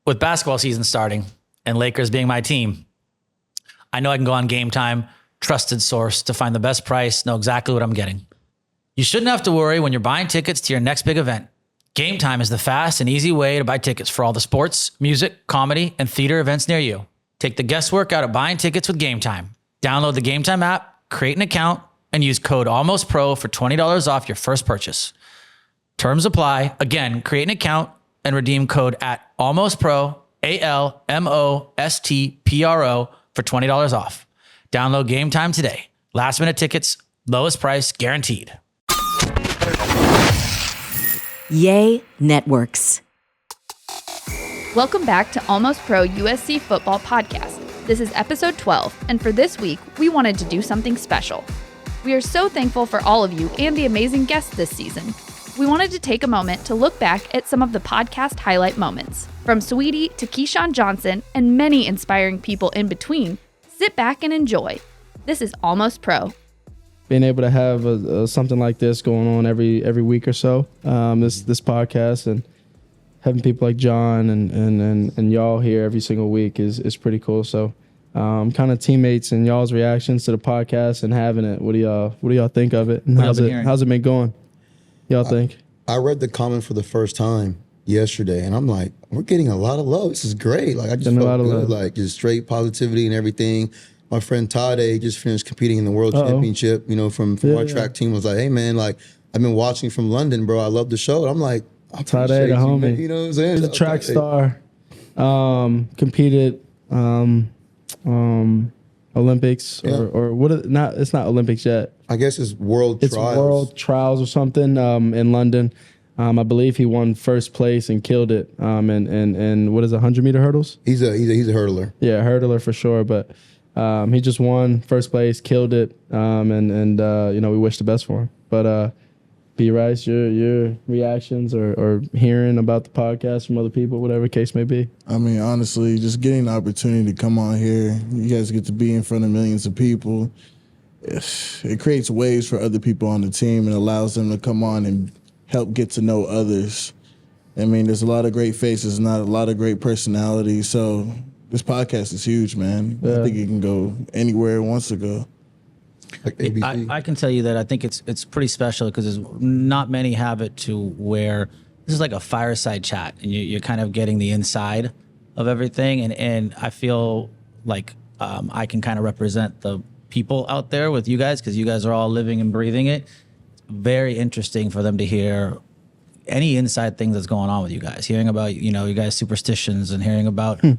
With basketball season starting and Lakers being my team, I know I can go on Game Time, trusted source to find the best price, know exactly what I'm getting. You shouldn't have to worry when you're buying tickets to your next big event. Game Time is the fast and easy way to buy tickets for all the sports, music, comedy, and theater events near you. Take the guesswork out of buying tickets with Game Time. Download the Game Time app, create an account, and use code ALMOSTPRO for $20 off your first purchase. Terms apply. Again, create an account and redeem code at ALMOSTPRO, ALMOSTPRO for $20 off. Download Game Time today. Last minute tickets, lowest price guaranteed. Yay Networks. Welcome back to Almost Pro USC Football Podcast. This is episode 12, and for this week, we wanted to do something special. We are so thankful for all of you and the amazing guests this season. We wanted to take a moment to look back at some of the podcast highlight moments. From Saweetie to Keyshawn Johnson and many inspiring people in between, sit back and enjoy. This is Almost Pro. Being able to have something like this going on every week or so, this podcast, and having people like John and y'all here every single week is pretty cool. So kind of teammates and y'all's reactions to the podcast and having it. What do y'all think of it? And how's it been going? Y'all think? I read the comment for the first time yesterday, and I'm like, we're getting a lot of love. This is great. Like I just felt good, like just straight positivity and everything. My friend Tade just finished competing in the World Championship, from our track team, was like, hey man, like I've been watching from London, bro. I love the show. And I'm like, I appreciate you, homie. Man. You know what I'm saying? He's a track star. Competed Olympics or what? It's not Olympics yet. I guess it's World Trials. It's World Trials or something in London. I believe he won first place and killed it. And what is it, 100-meter hurdles? He's a hurdler. Yeah, hurdler for sure. But he just won first place, killed it. We wish the best for him. But B. Rice, your reactions or hearing about the podcast from other people, whatever case may be. I mean, honestly, just getting the opportunity to come on here, you guys get to be in front of millions of people. It creates waves for other people on the team and allows them to come on and help get to know others. I mean, there's a lot of great faces, not a lot of great personalities. So this podcast is huge, man. Yeah. I think it can go anywhere it wants to go. Like ABC. I can tell you that I think it's pretty special because not many have it to where this is like a fireside chat and you're kind of getting the inside of everything. And I feel like I can kind of represent the people out there with you guys because you guys are all living and breathing it. Very interesting for them to hear any inside things that's going on with you guys. Hearing about, you guys' superstitions and hearing about, why.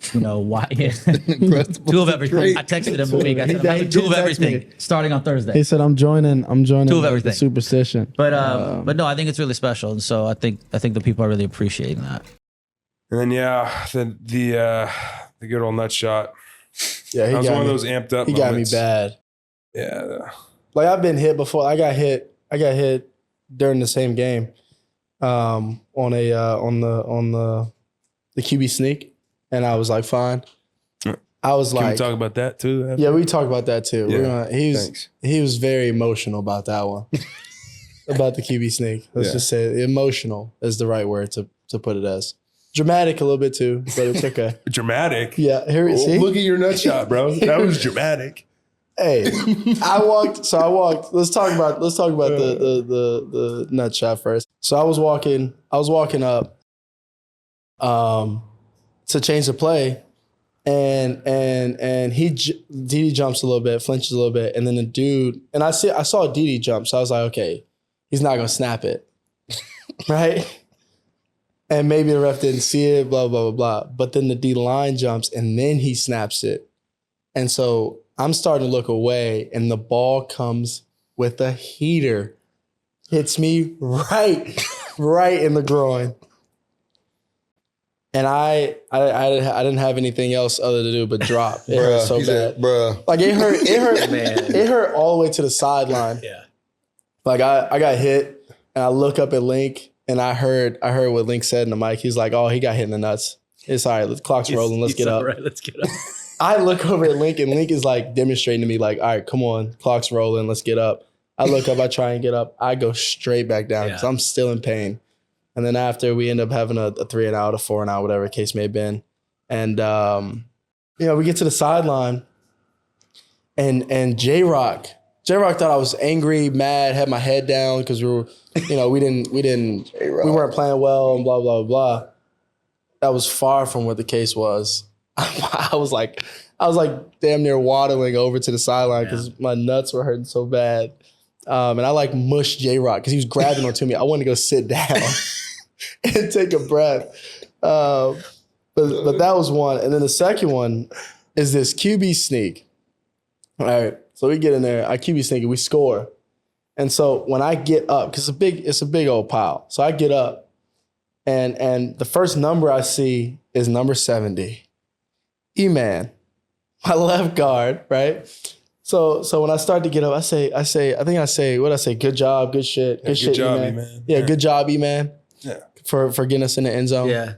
Two of everything. I texted him a week. I said, I'm having two of everything starting on Thursday. He said, I'm joining two of everything. The superstition. But no, I think it's really special. And so I think the people are really appreciating that. And then, the good old nut shot. Yeah, that was one of those amped up moments. He got me bad. Yeah. Like I've been hit before. I got hit during the same game on the QB sneak, and I was like, fine. I was Can like, we talk about that too? Yeah, we talk about that too. Yeah, He was very emotional about that one, about the QB sneak. Let's just say emotional is the right word to put it as. Dramatic a little bit too, but it's okay. Dramatic? Yeah. See? Look at your nut shot, bro. That was dramatic. Hey, I walked. Let's talk about the nut shot first. So I was walking up to change the play, and Dede jumps a little bit, flinches a little bit, and then the dude, and I saw Dede jump, so I was like, okay, he's not gonna snap it, right? And maybe the ref didn't see it, blah, blah, blah, blah. But then the D line jumps and then he snaps it. And so I'm starting to look away and the ball comes with a heater. Hits me right in the groin. And I didn't have anything else other to do but drop. It hurt so bad. Like it hurt, man. It hurt all the way to the sideline. Yeah. Like I got hit and I look up at Link. And I heard what Link said in the mic. He's like, oh, he got hit in the nuts. It's all right. The clock's rolling. Let's get up. All right, let's get up. I look over at Link, and Link is like demonstrating to me like, all right, come on. Clock's rolling. Let's get up. I look up. I try and get up. I go straight back down because I'm still in pain. And then after, we end up having a 3 and out, a 4 and out, whatever the case may have been. And, we get to the sideline, and J-Rock thought I was angry, mad, had my head down because we weren't playing well and blah, blah, blah. That was far from what the case was. I was like damn near waddling over to the sideline because my nuts were hurting so bad. And I mushed J-Rock because he was grabbing onto me. I wanted to go sit down and take a breath. But that was one. And then the second one is this QB sneak. All right. So we get in there. I QB sneak and we score. And so when I get up, because it's a big old pile. So I get up and the first number I see is number 70. E-Man, my left guard, right? So when I start to get up, I say, good job, good shit, good shit, job, E-Man. Yeah, good job, E-Man. Yeah. For getting us in the end zone. Yeah.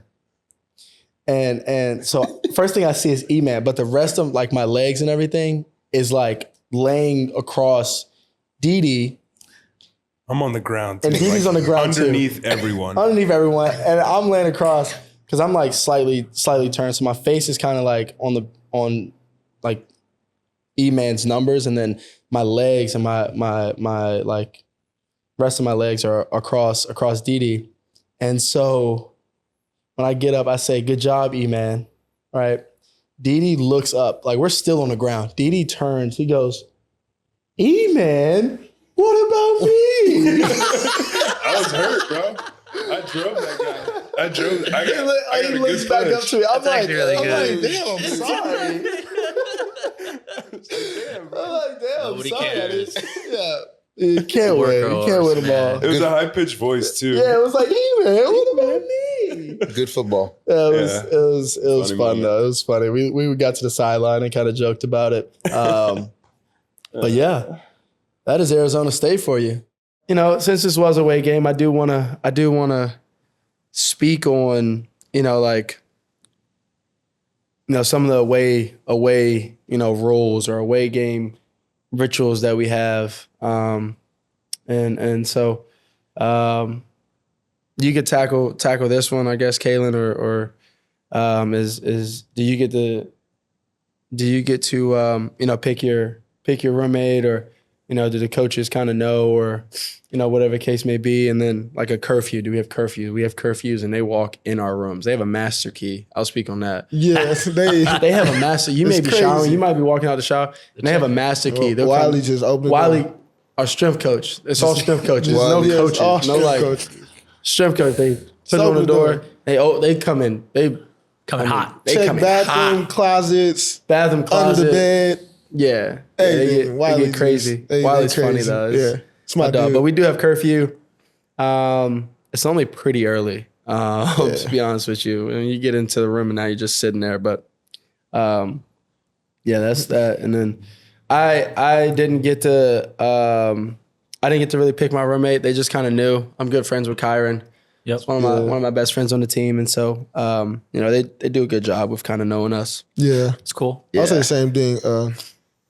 And so first thing I see is E-Man, but the rest of my legs and everything is laying across Dede. I'm on the ground too. And Dede's on the ground underneath everyone. Underneath everyone. And I'm laying across because I'm slightly turned. So my face is kind of on E-Man's numbers. And then my legs and my rest of my legs are across Dede. And so when I get up, I say, good job, E-Man. Right? Dede looks up. We're still on the ground. Dede turns. He goes, E-Man, what about me? I was hurt, bro. I drove that guy. I got he a looks good back push. up to me. I'm like, really good. damn, I'm sorry. Damn, bro. I'm like, damn, I'm Nobody sorry. cares. Yeah. You can't win. You can't win them all. It was a high-pitched voice, too. Yeah, it was like, hey, man, what about me? Good football. Yeah, it was Funny fun, moment. though. It was funny. We got to the sideline and kind of joked about it. But yeah, that is Arizona State for you. Since this was a away game, I do wanna speak on, some of the away rules or away game rituals that we have. And so you could tackle this one, I guess, Kaylin, or do you get to pick your roommate, or do the coaches kind of know, or whatever the case may be? And then a curfew, do we have curfew? We have curfews, and they walk in our rooms. They have a master key. I'll speak on that. Yes, They have a master. You may It's be crazy. showering. You might be walking out the shower, and they have a master key. They'll Wiley come- just opened the Wiley, door. our strength coach. It's all strength coaches. Wiley. No Yes, coaches. all No strength coaches. strength coach. They put it Open on the the door. door. They come in. They Coming hot. They Check come in bathroom, hot. closets, Bathroom under closet. the bed. Yeah. Hey, They get crazy. They Wiley's crazy. funny though. Yeah, it's my dude. But we do have curfew. It's only pretty early. To be honest with you, when you get into the room and now you're just sitting there. But yeah, that's that. And then I didn't get to really pick my roommate. They just kind of knew. I'm good friends with Kyron. Yep. It's one of my best friends on the team, and so they do a good job with kind of knowing us. Yeah, It's cool. I'll say the same thing.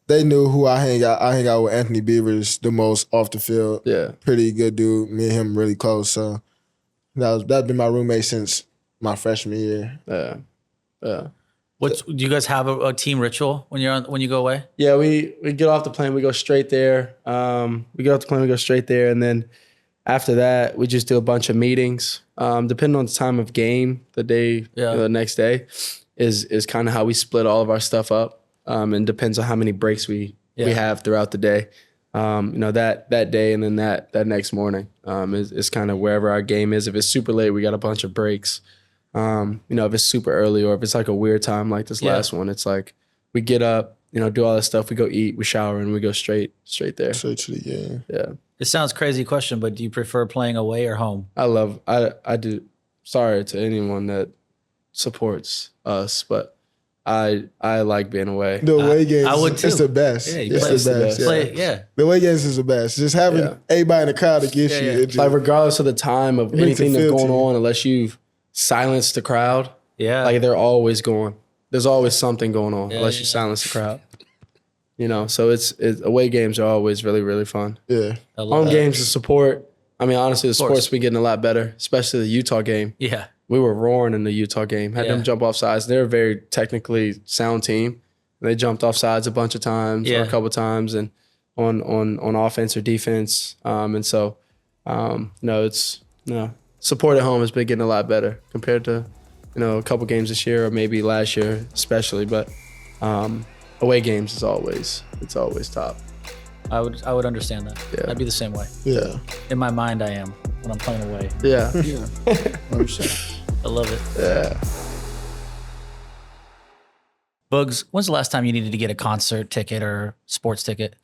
They knew who I hang out. I hang out with Anthony Beavers the most off the field. Yeah. Pretty good dude. Me and him really close. So that's been my roommate since my freshman year. Yeah. Do you guys have a team ritual when you go away? Yeah, we get off the plane, we go straight there. We get off the plane, we go straight there, and then after that, we just do a bunch of meetings. Depending on the time of game, the day, the next day, is kind of how we split all of our stuff up. And depends on how many breaks we have throughout the day. That day and then that next morning is kind of wherever our game is. If it's super late, we got a bunch of breaks. If it's super early or if it's a weird time like this last one, it's we get up, do all that stuff. We go eat, we shower, and we go straight there. Straight to the game. Yeah. It sounds crazy question, but do you prefer playing away or home? I do. Sorry to anyone that supports us, but I like being away. The away games, I would too. it's the best. Yeah, you it's play- the best. Play, Yeah. yeah. The away games is the best. Just having everybody in the crowd against you. It just, Regardless of the time of makes anything it that's feel going to you. on, unless you've silenced the crowd, Yeah. they're always going. There's always something going on unless you yeah. silence the crowd. So it's away games are always really, really fun. yeah. I love Home that. games is support. I mean, honestly, the sports been getting a lot better, especially the Utah game. Yeah. We were roaring in the Utah game. Had them jump off sides. They're a very technically sound team. They jumped off sides a bunch of times or a couple of times and on offense or defense. And so, support at home has been getting a lot better compared to, a couple games this year or maybe last year especially. But away games is always top. I would understand that. Yeah. I'd be the same way. Yeah. In my mind, I am when I'm playing away. Yeah. Yeah. 100%. I love it. Yeah. Bugs, when's the last time you needed to get a concert ticket or sports ticket?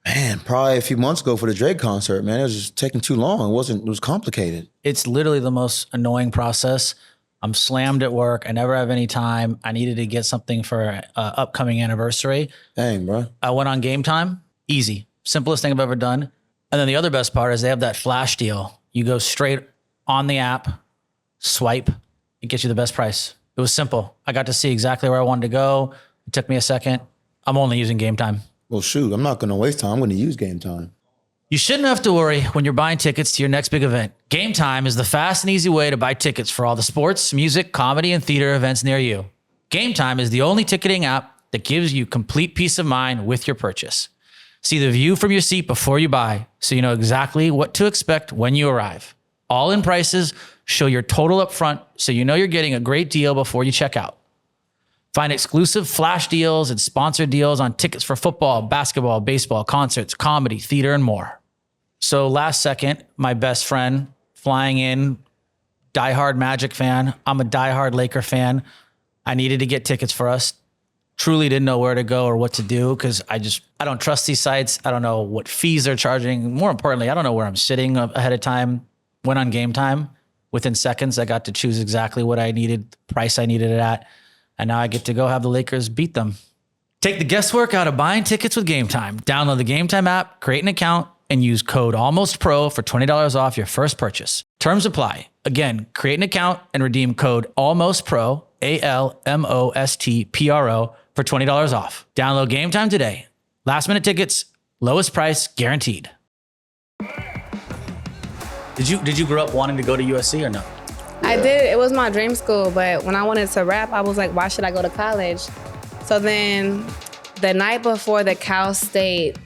Man, probably a few months ago for the Drake concert, man. It was just taking too long. It was complicated. It's literally the most annoying process. I'm slammed at work. I never have any time. I needed to get something for an upcoming anniversary. Dang, bro. I went on Game Time. Easy. Simplest thing I've ever done. And then the other best part is they have that flash deal. You go straight on the app, swipe, it gets you the best price. It was simple. I got to see exactly where I wanted to go. It took me a second. I'm only using Game Time. Well, shoot, I'm not going to waste time. I'm going to use Game Time. You shouldn't have to worry when you're buying tickets to your next big event. Game Time is the fast and easy way to buy tickets for all the sports, music, comedy, and theater events near you. Game Time is the only ticketing app that gives you complete peace of mind with your purchase. See the view from your seat before you buy, so you know exactly what to expect when you arrive. All in prices, show your total up front, so you know you're getting a great deal before you check out. Find exclusive flash deals and sponsored deals on tickets for football, basketball, baseball, concerts, comedy, theater, and more. So last second, my best friend flying in, diehard Magic fan. I'm a diehard Laker fan. I needed to get tickets for us. Truly didn't know where to go or what to do because I don't trust these sites. I don't know what fees they're charging. More importantly, I don't know where I'm sitting ahead of time. Went on Game Time. Within seconds, I got to choose exactly what I needed, the price I needed it at. And now I get to go have the Lakers beat them. Take the guesswork out of buying tickets with Game Time. Download the Game Time app, create an account, and use code ALMOSTPRO for $20 off your first purchase. Terms apply. Again, create an account and redeem code ALMOSTPRO, ALMOSTPRO, for $20 off. Download Game Time today. Last minute tickets, lowest price guaranteed. Did you grow up wanting to go to USC or no? I did. It was my dream school, but when I wanted to rap, I was like, why should I go to college? So then the night before the Cal State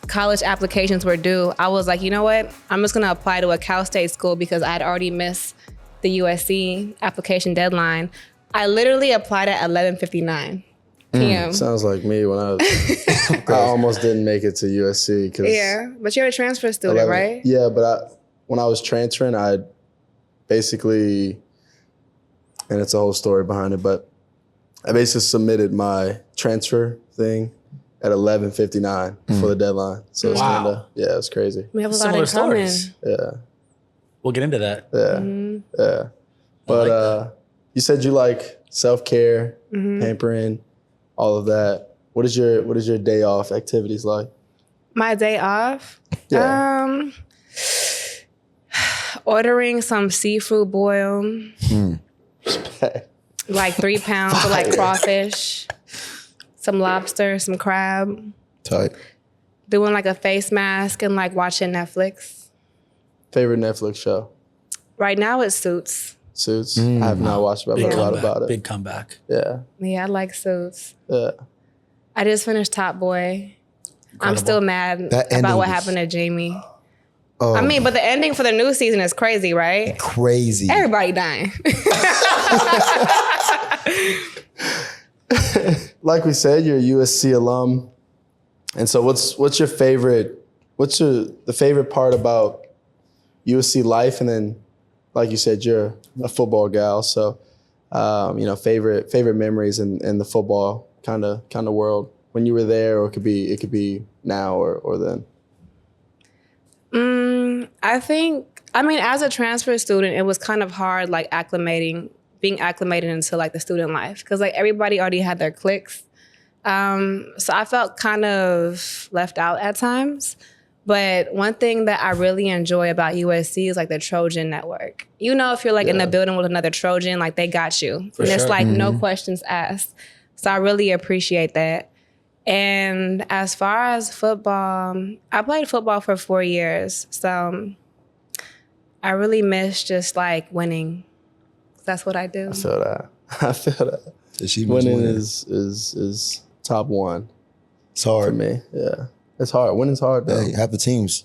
college applications were due, I was like, you know what? I'm just gonna apply to a Cal State school because I'd already missed the USC application deadline. I literally applied at 11:59 p.m. Sounds like me when I almost didn't make it to USC. Yeah, but you're a transfer student, right? Yeah, but when I was transferring, I basically, and it's a whole story behind it, but I basically submitted my transfer thing at 11:59 for the deadline. So it's it was crazy. We have a lot in common. Yeah. We'll get into that. Yeah. Yeah. But you said you like self-care, pampering, all of that. What is your day off activities like? My day off? Yeah. Ordering some seafood boil. Like 3 pounds of like crawfish, some lobster, some crab. Tight. Doing like a face mask and like watching Netflix. Favorite Netflix show? Right now it's Suits. Suits? I have not watched it, but I've heard a lot about it. Big comeback. Yeah. Yeah, I like Suits. Yeah. I just finished Top Boy. Incredible. I'm still mad about what happened to Jamie. Oh, I mean, but the ending for the new season is crazy, right? crazy. Everybody dying. Like we said, you're a USC alum. And so what's your favorite, the favorite part about USC life? And then, like you said, you're a football gal. So, favorite memories in the football kind of world when you were there, or it could be now or then. As a transfer student, it was kind of hard, like being acclimated into like the student life, because like everybody already had their cliques. So I felt kind of left out at times. But one thing that I really enjoy about USC is like the Trojan network. You know, if you're like in the building with another Trojan, like they got you. It's like no questions asked. So I really appreciate that. And as far as football, I played football for 4 years. So I really miss just like winning. That's what I do. I feel that. I feel that. Winning is top one. It's hard. For me. Yeah. It's hard. Winning's hard though. Hey, half the teams,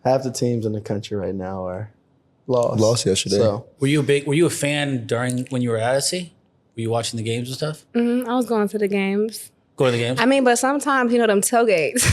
Half the teams in the country right now are lost. Lost yesterday. So, Were you a fan when you were at USC? Were you watching the games and stuff? I was going to the games. Go to the games? I mean, but sometimes, them tailgates.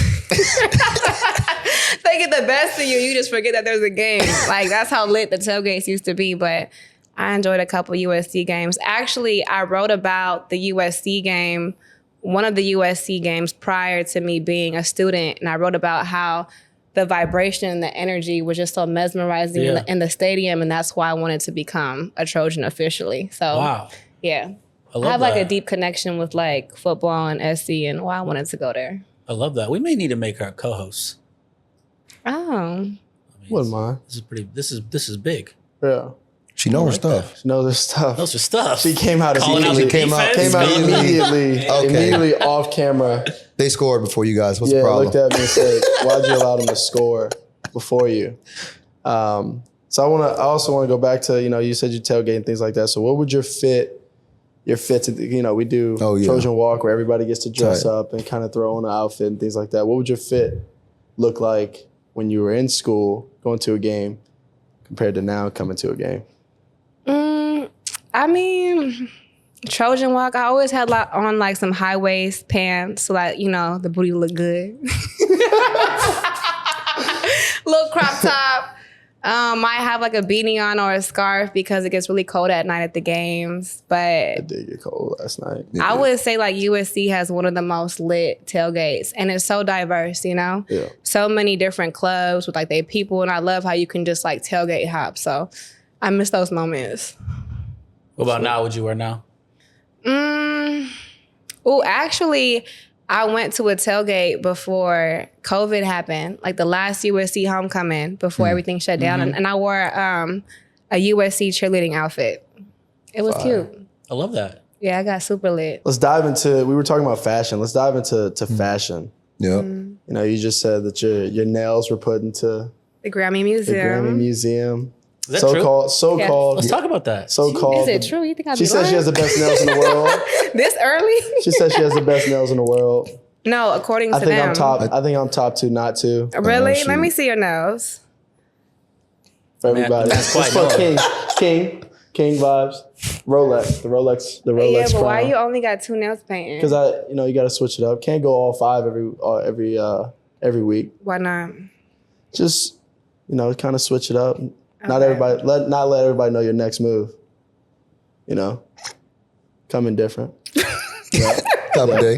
They get the best of you. You just forget that there's a game. Like, that's how lit the tailgates used to be. But I enjoyed a couple USC games. Actually, I wrote about the USC game, one of the USC games prior to me being a student. And I wrote about how the vibration and the energy was just so mesmerizing in the stadium. And that's why I wanted to become a Trojan officially. So, wow. Yeah. I have like a deep connection with like football and SC and why I wanted to go there. I love that. We may need to make her co-hosts. Oh. wouldn't mind. This is big. Yeah. She knows her stuff. She knows her stuff. Knows her stuff. She came out Calling immediately. out the defense? Immediately off camera. They scored before you guys. What's the problem? Looked at me and said, "Why'd you allow them to score before you?" So I also want to go back to, you said you tailgate and things like that. So what would your fit to, we do Trojan Walk where everybody gets to dress up and kind of throw on an outfit and things like that. What would your fit look like when you were in school going to a game compared to now coming to a game? I mean, Trojan Walk, I always had on like some high waist pants so that, the booty look good. Little crop top. Might have like a beanie on or a scarf because it gets really cold at night at the games. But It did get cold last night. I would say like USC has one of the most lit tailgates and it's so diverse, Yeah. So many different clubs with like their people and I love how you can just like tailgate hop. So I miss those moments. What about now? Would you wear now? Actually, I went to a tailgate before COVID happened, like the last USC homecoming before everything shut down. And I wore a USC cheerleading outfit. It was cute. I love that. Yeah, I got super lit. Let's dive into, we were talking about fashion. Let's dive into fashion. Yep. You just said that your nails were put into The Grammy the Museum. Grammy Museum. Is that true? So-called. Let's talk about that. So-called. Is it true? You think I'd She be said she has the best nails in the world. this early? She said she has the best nails in the world. No, according to I think them. I think I'm top 2, not 2. Really? shoot. Let me see your nose. For everybody. that's It's quite for King vibes. Rolex. The Rolex Yeah, but why crown. you only got 2 nails painted? Because you got to switch it up. Can't go all 5 every week. Why not? Just kind of switch it up. Not let everybody know your next move. Come in different. Type of day.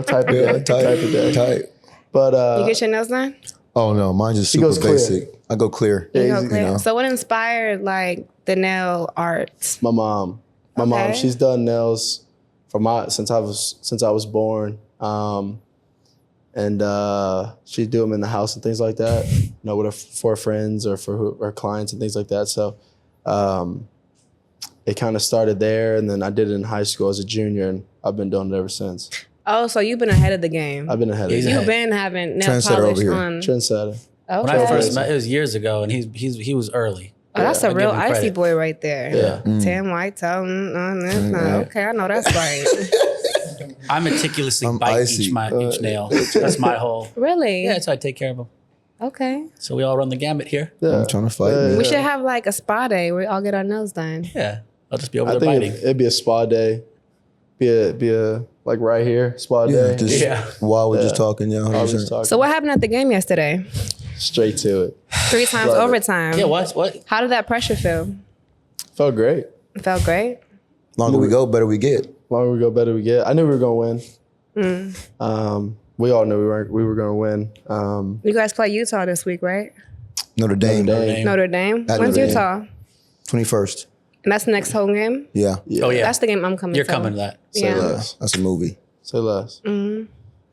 Type of day. Tight. But You get your nails done? Oh no, mine's just He super goes clear. basic. I go clear. You Yeah, go easy, clear. know. So what inspired like the nail art? my mom, Okay. she's done nails since I was born. And she'd do them in the house and things like that, for her friends or for her clients and things like that. So it kind of started there, and then I did it in high school as a junior, and I've been doing it ever since. Oh, so you've been ahead of the game. I've been ahead of He's it. You've been having nail Trendsetter polish over here. on. Trendsetter. Okay. When I first met, it was years ago, and he was early. Oh, that's I a real give him icy credit. boy right there. Yeah. Tan white toe. Okay, I know that's right. I meticulously I'm bite icy. each nail. That's my whole. Really? Yeah, that's how I take care of them. Okay. So we all run the gamut here. Yeah. I'm trying to fight me. We should have like a spa day where we all get our nails done. Yeah, I'll just be over I there think biting. it'd be a spa day. Be a like right here spa Yeah, day. just Yeah. while we're just talking, yeah. I was 100%. just talking So what happened at the game yesterday? straight to it. 3 times Love it. overtime. Yeah, what? How did that pressure feel? Felt great. It felt great. Longer we go, better we get. Longer we go, better we get. I knew we were gonna win. We all knew we were gonna win. You guys play Utah this week, right? Notre Dame. Notre Dame. At When's Notre Dame. Utah? 21st. And that's the next home game? Yeah. Yeah. Oh yeah, That's the game I'm coming you're to. coming to that. Say Yeah. less. That's a movie. Say less.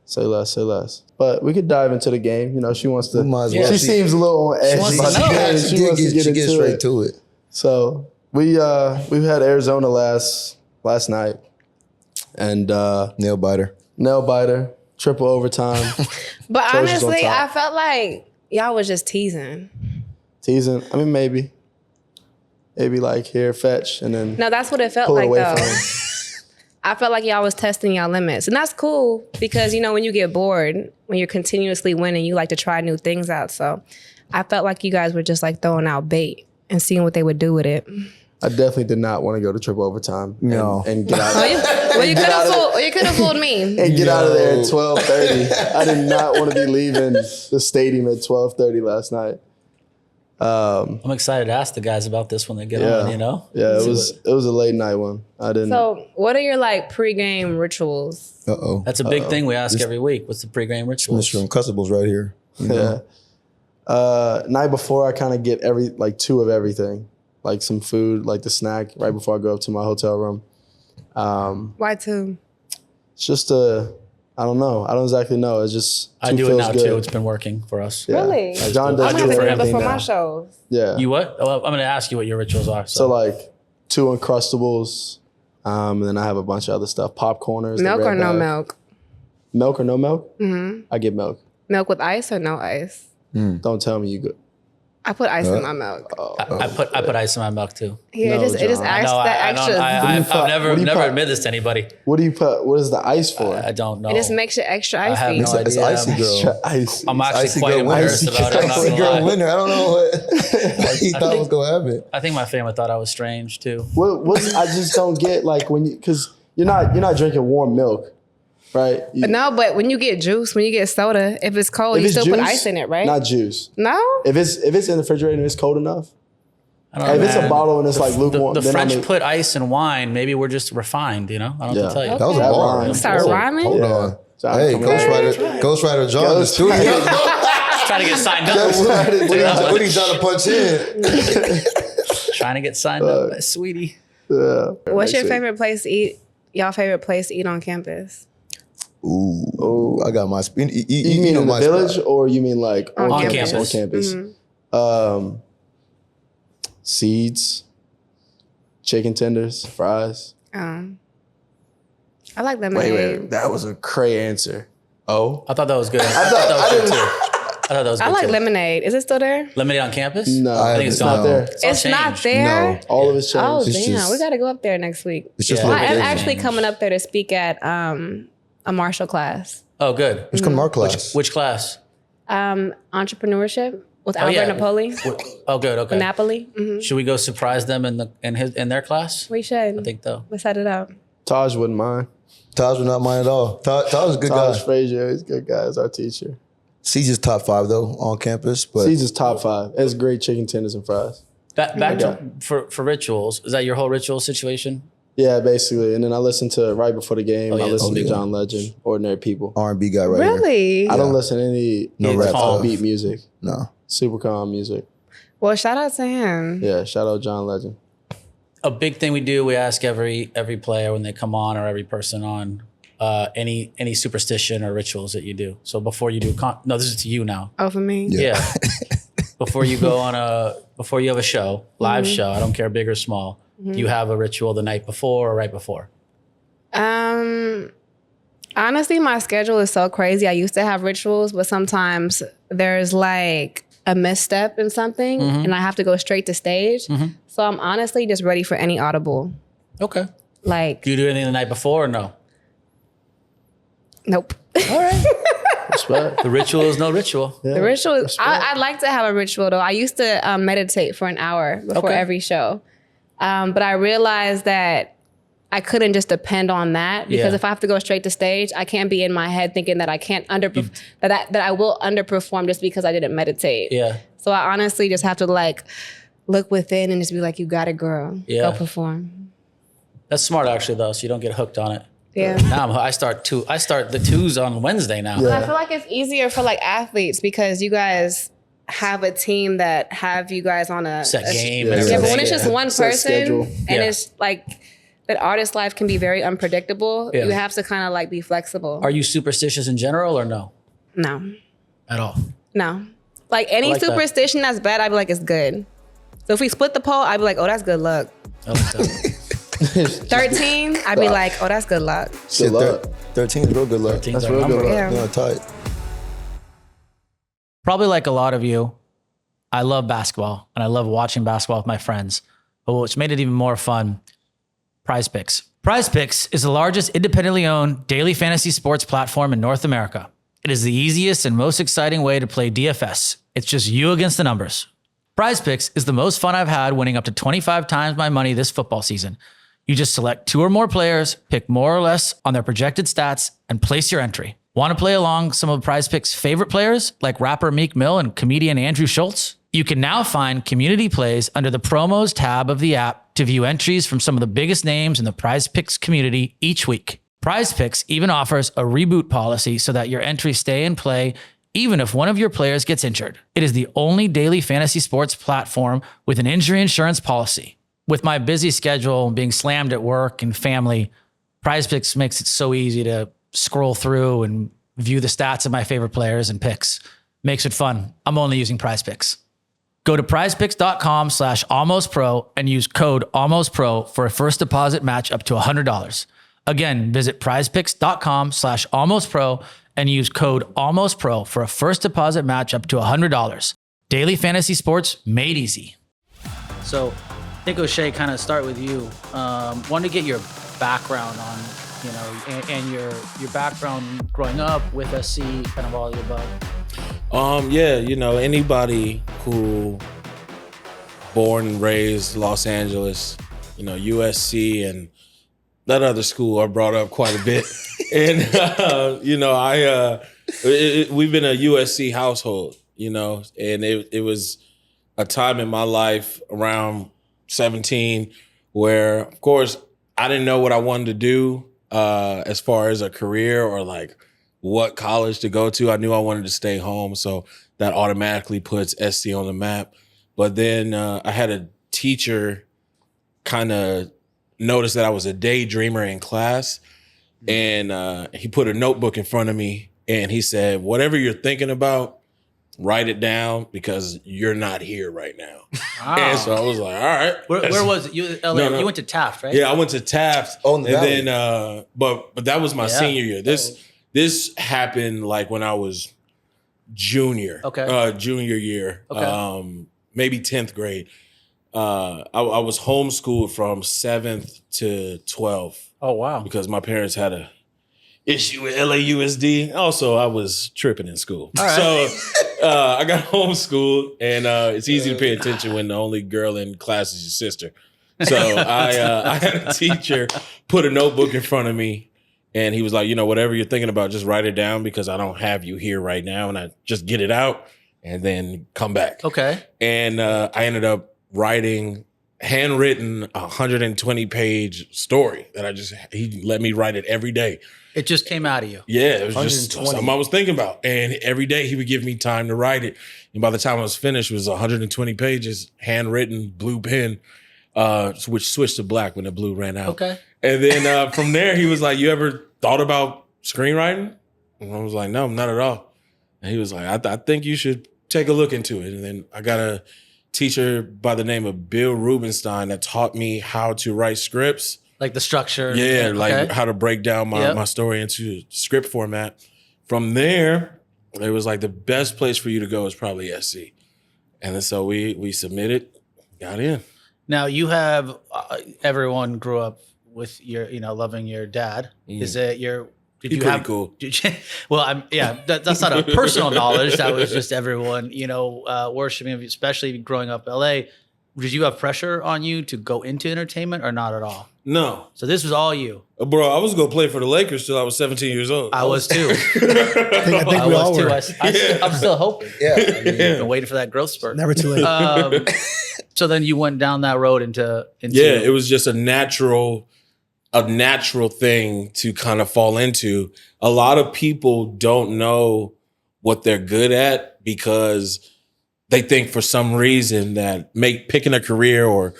Say less. Say less. But we could dive into the game. She wants to. We might as well. She seems a little on edge. wants to about the know. game. She wants to gets into straight it. to it. So we had Arizona last night, and Nail biter. nail biter. triple overtime. But Trojans on honestly, top. I felt like y'all was just teasing. Teasing. I mean, maybe like here, fetch, and then No, that's what it felt pull it like away though. from him. I felt like y'all was testing y'all limits. And that's cool because, you know, when you get bored, when you're continuously winning, you like to try new things out. So I felt like you guys were just like throwing out bait and seeing what they would do with it. I definitely did not want to go to triple overtime. No. And get out. Well, you could have fooled me. And get out of there at 12:30. I did not want to be leaving the stadium at 12:30 last night. I'm excited to ask the guys about this when they get on, you know? Yeah, it was a late night one. I didn't. So what are your like pregame rituals? Uh-oh. That's a big thing we ask every week. What's the pregame ritual? Mr. Uncussables right here. Yeah. Night before, I kind of get two of everything, like some food, like the snack right before I go up to my hotel room. Why two? It's just I don't know. I don't exactly know. It's just I two do it feels now good. too. It's been working for us. Yeah. Really? John does I'm I gonna do have it to for do it everything before now. my shows. Yeah. You what? Well, I'm going to ask you what your rituals are. So like 2 Uncrustables, and then I have a bunch of other stuff. Popcorners. the Milk red or no bag. milk? Milk or no milk? Mm-hmm. I get milk. Milk with ice or no ice? Don't tell me you go. I put ice in my milk. I put ice in my milk too. Yeah, No, it just John. adds No, that I extra. I've What do you never put? admitted this to anybody. What do you put? What is the ice for? I don't know. It just makes it extra I have icy. no It's idea. icy girl. Ice. I'm actually Icy quite girl winner. embarrassed about it. I'm not Icy gonna girl lie. winner. I don't know what he thought was going to happen. I think my family thought I was strange too. What's I just don't get like when you because you're not drinking warm milk, right? No, but when you get juice, when you get soda, if it's cold, If you it's still put juice, ice in it, right? Not juice. No? If it's in the refrigerator and it's cold enough, I don't know, if it's a man. bottle and it's like lukewarm, The then French put ice in wine. Maybe we're just refined, you know? I don't know what to tell you. That was a That bar. rhymes. Start rhyming? Hold Yeah. on. John, Hey, come on. Ghostwriter John in the studio. Trying to get signed up. What he trying to punch in? Trying to get signed up, sweetie. Yeah. What's your Next week. favorite place to eat? Y'all favorite place to eat on campus? Ooh, I got my spin. You mean know in the my village spot. or you mean like on On campus? campus. On campus. Seeds, chicken tenders, fries. I like lemonade. Wait. That was a cray answer. Oh. I thought that was good. I thought that was good too. I thought that was good I like too. lemonade. Is it still there? Lemonade on campus? No, I think it's not gone. there. all It's not changed. there? No. All of it's changed. Oh, It's damn. just- We got to go up there next week. It's just Yeah. like I'm Everything actually changed. coming up there to speak at a Marshall class. Oh, good. It's come to our class. Which class? Entrepreneurship with Oh, Albert yeah. Napoli. Oh, good. Okay. Napoli. Mm-hmm. Should we go surprise them in their class? We should. I think though. Let's set it up. Taj wouldn't mind. Taj was not mine at all. Taj is a good Taj guy. Frazier, he's a good guy. He's our teacher. C's is top 5 though on campus, but He's just top 5. It's great chicken tenders and fries. Back to for rituals. Is that your whole ritual situation? Yeah, basically. And then I listen to right before the game. Oh, yeah, I listen that's to big. John Legend, Ordinary People. R&B guy right here. Really? I don't listen to any No It's rap calm. stuff. beat music. No. Super calm music. Well, shout out to him. Yeah, shout out John Legend. A big thing we do. We ask every player when they come on or every person on any superstition or rituals that you do. So before you do, no, this is to you now. Oh, for me? Yeah. Before you go before you have a show, live show, I don't care big or small, do you have a ritual the night before or right before? Honestly, my schedule is so crazy. I used to have rituals, but sometimes there's like a misstep in something and I have to go straight to stage. So I'm honestly just ready for any audible. Okay. Like, Do you do anything the night before or no? nope. All right. Respect. The ritual is no ritual. The ritual is, I'd like to have a ritual though. I used to meditate for an hour before Okay. every show. But I realized that I couldn't just depend on that because Yeah. if I have to go straight to stage, I can't be in my head thinking that I can't that I will underperform just because I didn't meditate. Yeah. So I honestly just have to like look within and just be like, you got it, girl. Yeah. Go perform. That's smart actually though, so you don't get hooked on it. Yeah. Now I start the 2s on Wednesday now. I feel like it's easier for like athletes because you guys have a team that have you guys on a Set game Yeah, and Yeah, everything. but when it's just one Set person schedule. and Yeah. it's like that artist life can be very unpredictable, Yeah. you have to kind of like be flexible. Are you superstitious in general or no? No. At all? No. Like any like that. superstition that's bad, I'd be like, it's good. So if we split the poll, I'd be like, oh, that's good luck. I like that. 13, I'd be like, oh, that's good luck. Shit, luck. 13 is real good luck. 13's That's our real number. good. Yeah. Yeah, tight. Probably like a lot of you, I love basketball and I love watching basketball with my friends. But what's made it even more fun, Prize Picks. Prize Picks is the largest independently owned daily fantasy sports platform in North America. It is the easiest and most exciting way to play DFS. It's just you against the numbers. Prize Picks is the most fun I've had, winning up to 25 times my money this football season. You just select 2 or more players, pick more or less on their projected stats, and place your entry. Want to play along some of Prize Picks' favorite players, like rapper Meek Mill and comedian Andrew Schultz? You can now find community plays under the promos tab of the app to view entries from some of the biggest names in the Prize Picks community each week. Prize Picks even offers a reboot policy so that your entries stay in play even if one of your players gets injured. It is the only daily fantasy sports platform with an injury insurance policy. With my busy schedule being slammed at work and family, Prize Picks makes it so easy to scroll through and view the stats of my favorite players and picks. Makes it fun. I'm only using Prize Picks. Go to prizepicks.com/almostpro and use code almostpro for a first deposit match up to $100. Again, visit prizepicks.com/almostpro and use code almostpro for a first deposit match up to $100. Daily fantasy sports made easy. So I think O'Shea, kind of start with you. Want to get your background on, and your background growing up with SC, kind of all the above. Anybody who born and raised Los Angeles, USC and that other school I brought up quite a bit. And, we've been a USC household, and it was a time in my life around 17 where, of course, I didn't know what I wanted to do as far as a career or like what college to go to. I knew I wanted to stay home, so that automatically puts SC on the map. But then I had a teacher kind of notice that I was a daydreamer in class, and he put a notebook in front of me and he said, whatever you're thinking about, write it down because you're not here right now. Wow. And so I was like, all right. Where was it? You, LA, No. You went to Taft, right? Yeah, I went to Taft. Oh, in the valley. And then, but that was my senior year. This happened like when I was junior. Okay. Junior year. Okay. Maybe 10th grade. I was homeschooled from 7th to 12th Oh, wow. because my parents had a issue with LAUSD. Also, I was tripping in school. All right. So I got homeschooled, and it's easy to pay attention when the only girl in class is your sister. So I had a teacher put a notebook in front of me, and he was like, whatever you're thinking about, just write it down because I don't have you here right now, and I just get it out and then come back. Okay. And I ended up writing handwritten 120-page story that he let me write it every day. It just came out of you. Yeah, it was just 120. something I was thinking about. And every day he would give me time to write it. And by the time I was finished, it was 120 pages, handwritten, blue pen, which switched to black when the blue ran out. Okay. And then from there, he was like, you ever thought about screenwriting? And I was like, no, not at all. And he was like, I think you should take a look into it. And then I got a teacher by the name of Bill Rubenstein that taught me how to write scripts. Like the structure. Yeah, like Okay. how to break down Yep. my story into script format. From there, it was like the best place for you to go is probably SC. And then so we submitted, got in. Now you have everyone grew up with your, loving your dad. Is it your? Did He's you pretty have? cool. Did you, well, that's not a personal knowledge. That was just everyone, worshiping, especially growing up LA. Did you have pressure on you to go into entertainment or not at all? No. So this was all you. Bro, I was going to play for the Lakers till I was 17 years old. I was too. I think we all were. I'm still hoping. Yeah. I've been waiting for that growth spurt. Never too late. So then you went down that road into Yeah, it was just a natural thing to kind of fall into. A lot of people don't know what they're good at because they think for some reason that picking a career or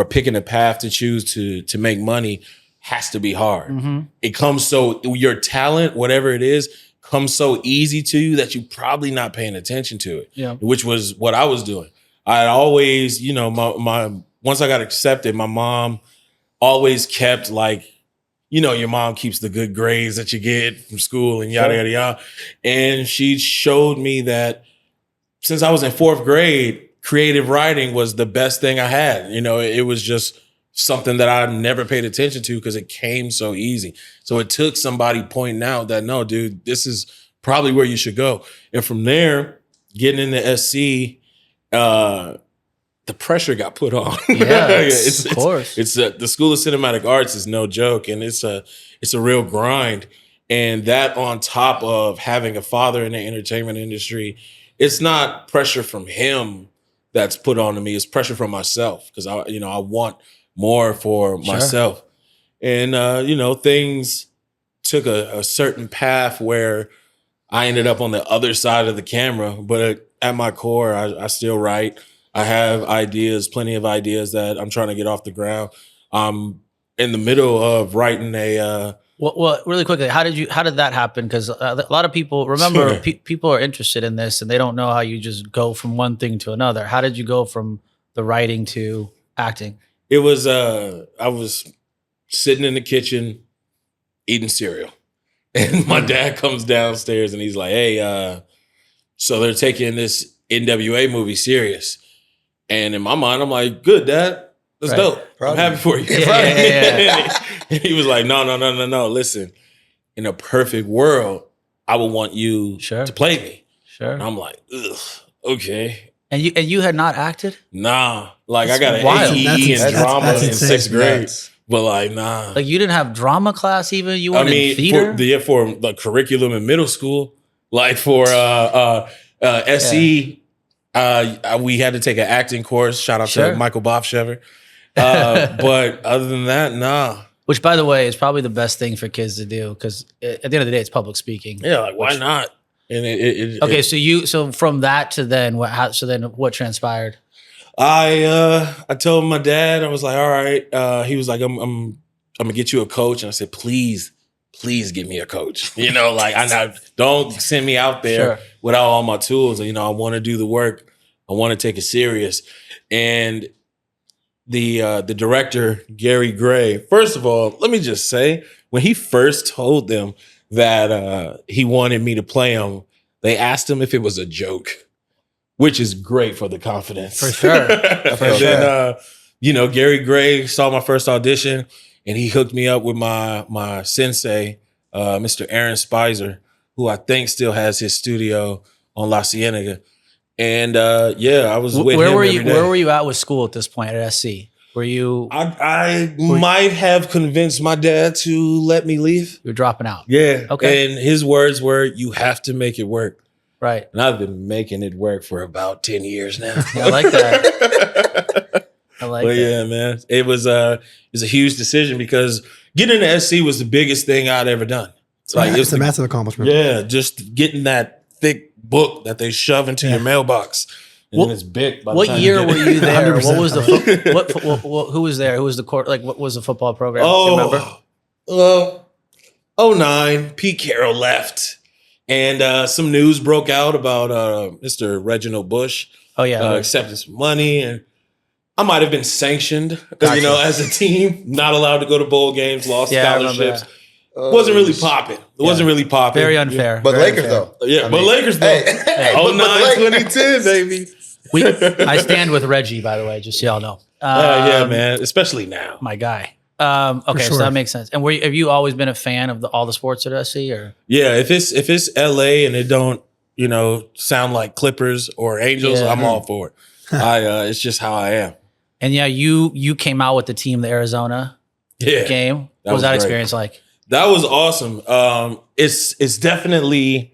picking a path to choose to make money has to be hard. Mm-hmm. It comes your talent, whatever it is, comes so easy to you that you're probably not paying attention to it. Yeah. Which was what I was doing. I always, my once I got accepted, my mom always kept like your mom keeps the good grades that you get from school and yada, yada, yada. And she showed me that since I was in 4th grade, creative writing was the best thing I had. It was just something that I never paid attention to because it came so easy. So it took somebody pointing out that, no, dude, this is probably where you should go. And from there, getting into SC, the pressure got put on. Yeah, of course. It's the School of Cinematic Arts is no joke, and it's a real grind. And that on top of having a father in the entertainment industry, it's not pressure from him that's put on to me. It's pressure from myself because I want more for myself. And things took a certain path where I ended up on the other side of the camera, but at my core, I still write. I have ideas, plenty of ideas that I'm trying to get off the ground. I'm in the middle of writing Well, really quickly, how did that happen? Because a lot of people people are interested in this and they don't know how you just go from one thing to another. How did you go from the writing to acting? It was I was sitting in the kitchen eating cereal, and my dad comes downstairs and he's like, "Hey, so they're taking this NWA movie serious." And in my mind, I'm like, "Good, Dad. That's dope. I'm happy for you." Yeah. And he was like, no. Listen, in a perfect world, I would want you to play me. Sure. And I'm like, ugh, okay. And you had not acted? Nah. Like That's I got an wild. AE in drama in insane. 6th grade. But like, nah. Like you didn't have drama class even? You weren't in theater? For the curriculum in middle school, like for SE, we had to take an acting course. Shout out to Michael Bofshever. But other than that, nah. Which, by the way, is probably the best thing for kids to do because at the end of the day, it's public speaking. Yeah, like why not? And so from that to then what transpired? I told my dad, I was like, all right. He was like, I'm gonna get you a coach, and I said, please get me a coach. Don't send me out there without all my tools. I want to do the work. I want to take it serious. And the director, Gary Gray, first of all, let me just say, when he first told them that he wanted me to play him, they asked him if it was a joke, which is great for the confidence. For sure. Then, Gary Gray saw my first audition and he hooked me up with my sensei, Mr. Aaron Spicer, who I think still has his studio on La Cienega. And I was with him every day. Where were you at with school at this point at SC? Were you? I might have convinced my dad to let me leave. You're dropping out. Yeah. Okay. And his words were, "You have to make it work." Right. And I've been making it work for about 10 years now. I like that. But yeah, man, it was a huge decision because getting into SC was the biggest thing I'd ever done. It's a massive accomplishment. Yeah, just getting that thick book that they shove into your mailbox. And then it's big. What year were you there? What was the who was there? Who was the court? Like, what was the football program? Do you remember? 2009, Pete Carroll left, and some news broke out about Mr. Reginald Bush. Oh yeah, accepting some money, and I might have been sanctioned. As a team, not allowed to go to bowl games, lost scholarships. Wasn't really popping. It wasn't really popping. Very unfair. But Lakers though. Yeah, Lakers though. 2010, baby. I stand with Reggie, by the way, just so y'all know. Yeah, man, especially now. My guy. Okay, so that makes sense. And have you always been a fan of all the sports at SC, or? Yeah, if it's LA and it don't sound like Clippers or Angels, I'm all for it. It's just how I am. And yeah, you came out with the team, the Arizona game. What was that experience like? That was awesome. It's definitely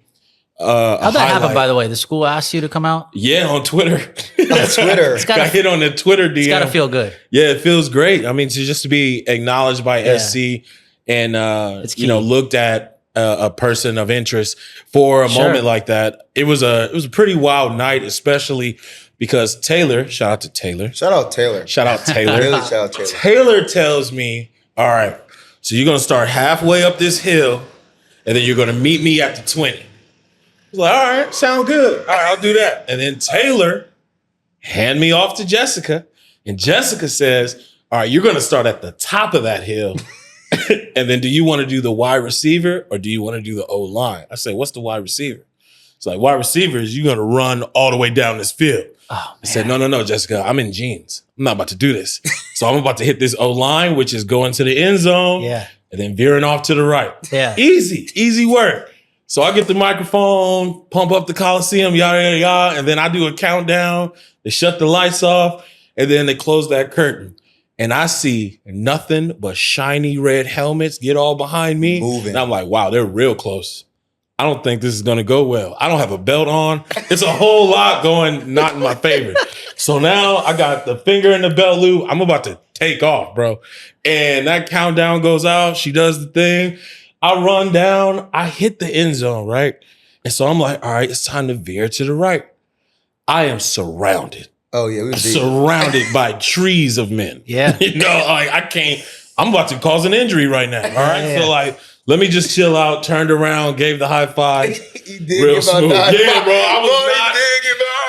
how'd that happen, by the way? The school asked you to come out? Yeah, on Twitter. Got hit on the Twitter DM. It's gotta feel good. Yeah, it feels great. I mean, to be acknowledged by SC and looked at a person of interest for a moment like that. It was a pretty wild night, especially because Taylor, shout out Taylor. Really shout out Taylor. Taylor tells me, all right, so you're going to start halfway up this hill and then you're going to meet me at the 20. I was like, all right, sound good. All right, I'll do that. And then Taylor hand me off to Jessica. And Jessica says, all right, you're going to start at the top of that hill. And And then do you want to do the wide receiver or do you want to do the O-line? I say, what's the wide receiver? It's like, wide receiver is you're going to run all the way down this field. Oh, I said, no, Jessica, I'm in jeans. I'm not about to do this. So I'm about to hit this O-line, which is going to the end zone Yeah. and then veering off to the right. Yeah. Easy work. So I get the microphone, pump up the Coliseum, yada, yada, yada, and then I do a countdown. They shut the lights off, and then they close that curtain. And I see nothing but shiny red helmets get all behind me. Moving. And I'm like, wow, they're real close. I don't think this is going to go well. I don't have a belt on. It's a whole lot going not in my favor. So now I got the finger in the belt loop. I'm about to take off, bro. And that countdown goes out. She does the thing. I run down. I hit the end zone, right? And so I'm like, all right, it's time to veer to the right. I am surrounded. Oh yeah, we were Surrounded by trees of men. Yeah. You know, like I can't, I'm about to cause an injury right now. All right. Yeah. So like, let me just chill out, turned around, gave the high five. He did Real give smooth. out Yeah, bro. I was not.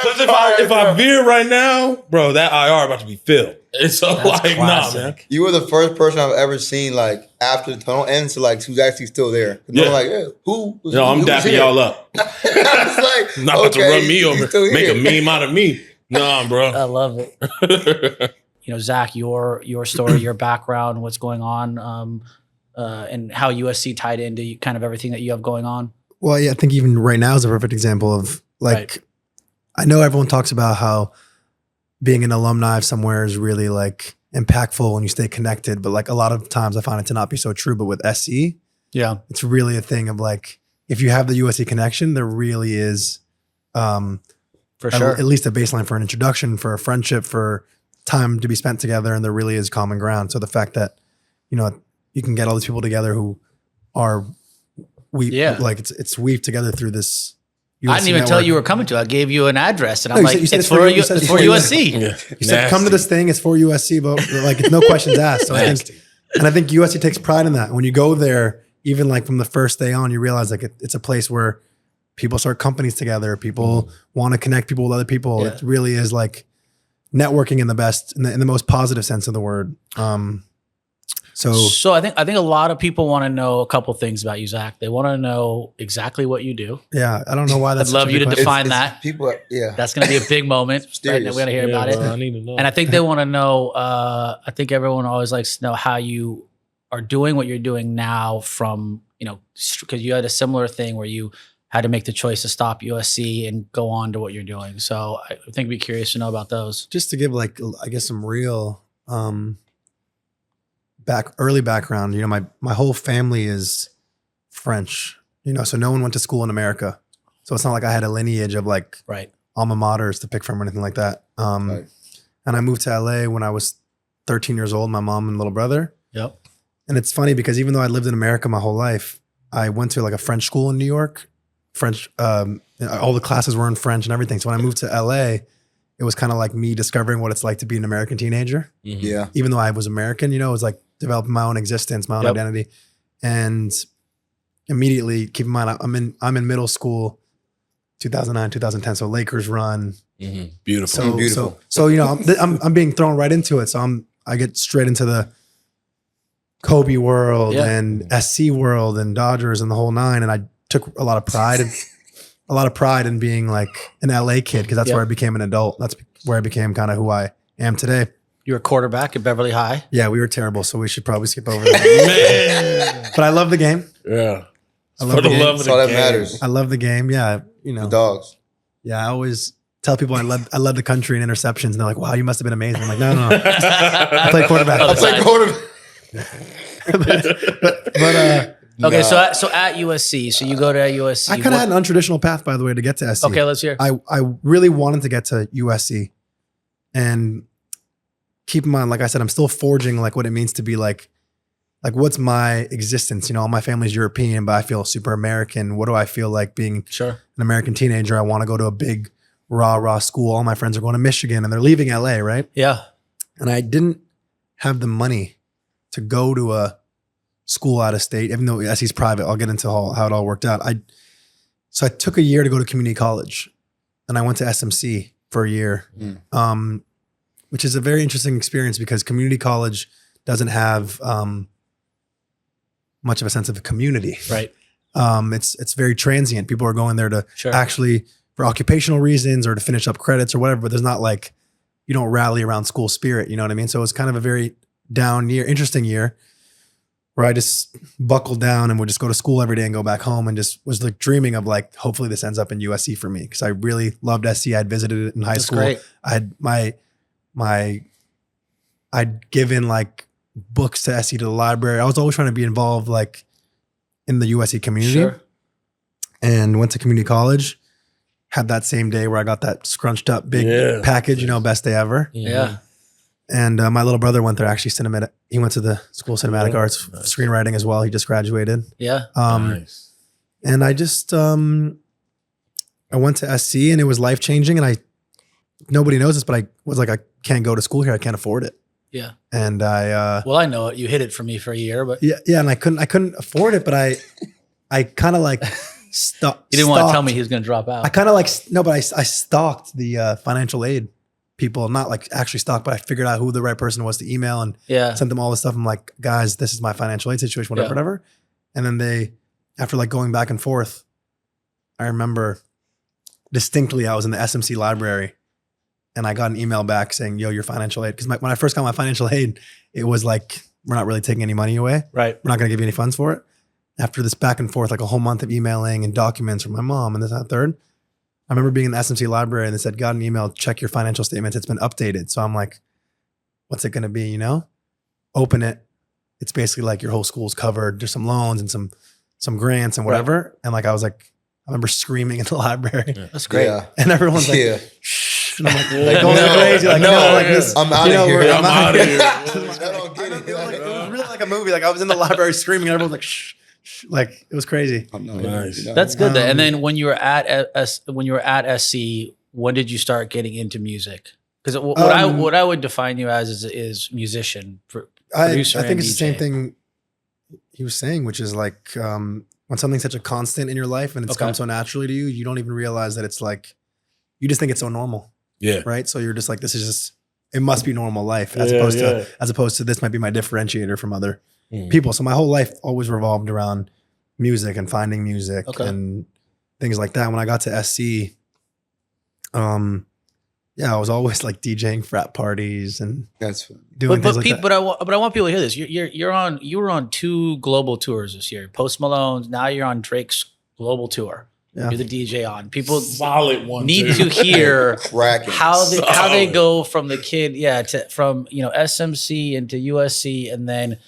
Because if I veer right now, bro, that IR about to be filled. And so That's like, classic. nah, man. You were the first person I've ever seen like after the tunnel ends to like who's actually still there. Yeah. I'm like, yeah, who? No, I'm who's dapping here? y'all up. It's like, Not about to okay, run me he's over, still make a here. meme out of me. Nah, bro. I love it. Zach, your story, your background, what's going on, and how USC tied into kind of everything that you have going on. Well, yeah, I think even right now is a perfect example of like, Right. I know everyone talks about how being an alumni of somewhere is really like impactful when you stay connected, but like a lot of times I find it to not be so true. But with SC, Yeah. it's really a thing of like, if you have the USC connection, there really is For sure. at least a baseline for an introduction, for a friendship, for time to be spent together, and there really is common ground. So the fact that, you can get all these people together who are it's weaved together through this USC I didn't even tell network. you were coming to. I gave you an address, and I'm No, like, you said it's for USC. Yeah. You said, come to this thing, it's for USC, but like, it's no questions asked. So I think USC takes pride in that. When you go there, even like from the first day on, you realize like it's a place where people start companies together. People want to connect people with other people. Yeah. It really is like networking in the most positive sense of the word. So I think a lot of people want to know a couple things about you, Zach. They want to know exactly what you do. Yeah, I don't know why that's. I'd love such a you big to question. define that. People, yeah. That's going to be a big moment. Right now, we're going to hear about it. Bro, I need to know. And I think they want to know, I think everyone always likes to know how you are doing what you're doing now from, because you had a similar thing where you had to make the choice to stop USC and go on to what you're doing. So I think we'd be curious to know about those. Just to give like, I guess some real early background, my whole family is French, so no one went to school in America. So it's not like I had a lineage of like Right. alma maters to pick from or anything like that. Right. And I moved to LA when I was 13 years old, my mom and little brother. Yep. And it's funny because even though I lived in America my whole life, I went to like a French school in New York. French, all the classes were in French and everything. So when I moved to LA, it was kind of like me discovering what it's like to be an American teenager. Yeah. Even though I was American, it was like developing my own existence, my own Yep. identity. And immediately, keep in mind, I'm in middle school, 2009, 2010. So Lakers run. Beautiful. So Beautiful. So I'm being thrown right into it. So I get straight into the Kobe world Yeah. and SC world and Dodgers and the whole nine. And I took a lot of pride in being like an LA kid because that's Yep. where I became an adult. That's where I became kind of who I am today. You're a quarterback at Beverly High. Yeah, we were terrible, so we should probably skip over that. Man. But I love the game. Yeah. I love For the the game. love of That's the all that game. matters. I love the game. Yeah, The dogs. Yeah, I always tell people I led the country in interceptions, and they're like, "Wow, you must have been amazing." I'm like, "No, I play quarterback." Other side. Okay, so at USC, so you go to USC. I kind of had an untraditional path, by the way, to get to SC. Okay, let's hear. I really wanted to get to USC, and keep in mind, like I said, I'm still forging like what it means to be like what's my existence? All my family's European, but I feel super American. What do I feel like being Sure. an American teenager? I want to go to a big rah school. All my friends are going to Michigan, and they're leaving LA, right? Yeah. And I didn't have the money to go to a school out of state, even though SC's private. I'll get into how it all worked out. So I took a year to go to community college, and I went to SMC for a year, which is a very interesting experience because community college doesn't have much of a sense of community. Right. It's very transient. People are going there to Sure. actually for occupational reasons or to finish up credits or whatever, but there's not like, you don't rally around school spirit, you know what I mean? So it was kind of a very down year, interesting year where I just buckled down and would just go to school every day and go back home and just was like dreaming of like, hopefully this ends up in USC for me. Because I really loved SC. I'd visited it in high school. Great. I had I'd given like books to SC to the library. I was always trying to be involved like in the USC community. Sure. And went to community college. Had that same day where I got that scrunched up big package, you know, best day ever. Yeah. And my little brother went there actually he went to the School of Cinematic Arts, screenwriting as well. He just graduated. Yeah. Nice. And I just, I went to SC and it was life changing. And nobody knows this, but I was like, I can't go to school here. I can't afford it. Yeah. And I, Well, I know it. You hid it from me for a year, but yeah. And I couldn't afford it, but I kind of like stopped. you didn't want to tell me he was going to drop out. I kind of like, no, but I stalked the financial aid people, not like actually stalked, but I figured out who the right person was to email and sent them all this stuff. I'm like, guys, this is my financial aid situation, whatever. And then after like going back and forth, I remember distinctly I was in the SMC library and I got an email back saying, yo, your financial aid. Because when I first got my financial aid, it was like, we're not really taking any money away. Right. We're not going to give you any funds for it. After this back and forth, like a whole month of emailing and documents from my mom and this, that, and third, I remember being in the SMC library and they said, got an email, check your financial statements. It's been updated. So I'm like, what's it going to be? You know, open it. It's basically like your whole school's covered. There's some loans and some grants and whatever. Right. And like, I remember screaming in the library. Yeah. That's great. Yeah. And everyone's like, shh. And I'm like going crazy. Like, like this. I'm out of here. I'm out of here. I don't get it. It was really like a movie. Like I was in the library screaming and everyone was like, shh. Like it was crazy. Nice. That's good. And then when you were at SC, when did you start getting into music? Because what I would define you as is musician, producer. I think it's DJ. the same thing he was saying, which is like when something's such a constant in your life and it's come so naturally to you, you don't even realize that it's like you just think it's so normal. Yeah. Right. So you're just like, this is just it must be normal life as opposed to this might be my differentiator from other people. So my whole life always revolved around music and finding music and things like that. When I got to SC, I was always like DJing frat parties and doing things like that. But I want people to hear this. You were on 2 global tours this year. Post Malone's. Now you're on Drake's global tour. Yeah. You're the DJ on. People solid one need to hear how they go from the kid, from SMC into USC and then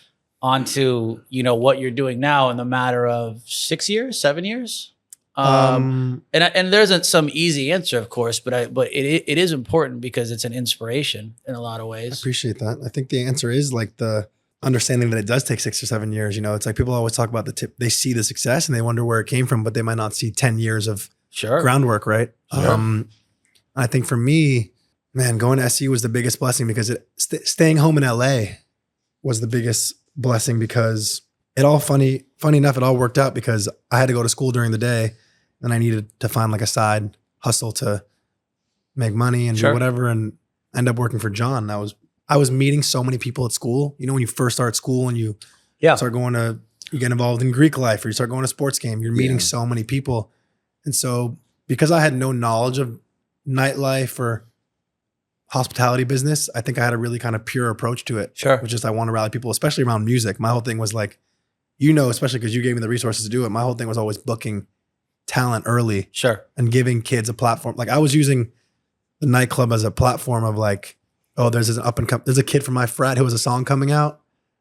onto what you're doing now in the matter of 6 years, 7 years. And there isn't some easy answer, of course, but it is important because it's an inspiration in a lot of ways. I appreciate that. I think the answer is like the understanding that it does take 6 or 7 years. It's like people always talk about they see the success and they wonder where it came from, but they might not see 10 years of groundwork, right? Sure. I think for me, man, going to SC was the biggest blessing because staying home in LA was the biggest blessing because funny enough, it all worked out because I had to go to school during the day and I needed to find like a side hustle to make money and do whatever and end up working for John. I was meeting so many people at school. When you first start school and you start you get involved in Greek life or you start going to sports game, you're meeting so many people. And so because I had no knowledge of nightlife or hospitality business, I think I had a really kind of pure approach to it. Sure. Which is I want to rally people, especially around music. My whole thing was like, especially because you gave me the resources to do it. My whole thing was always booking talent early. Sure. And giving kids a platform. Like I was using the nightclub as a platform of like, oh, there's a kid from my frat who has a song coming out.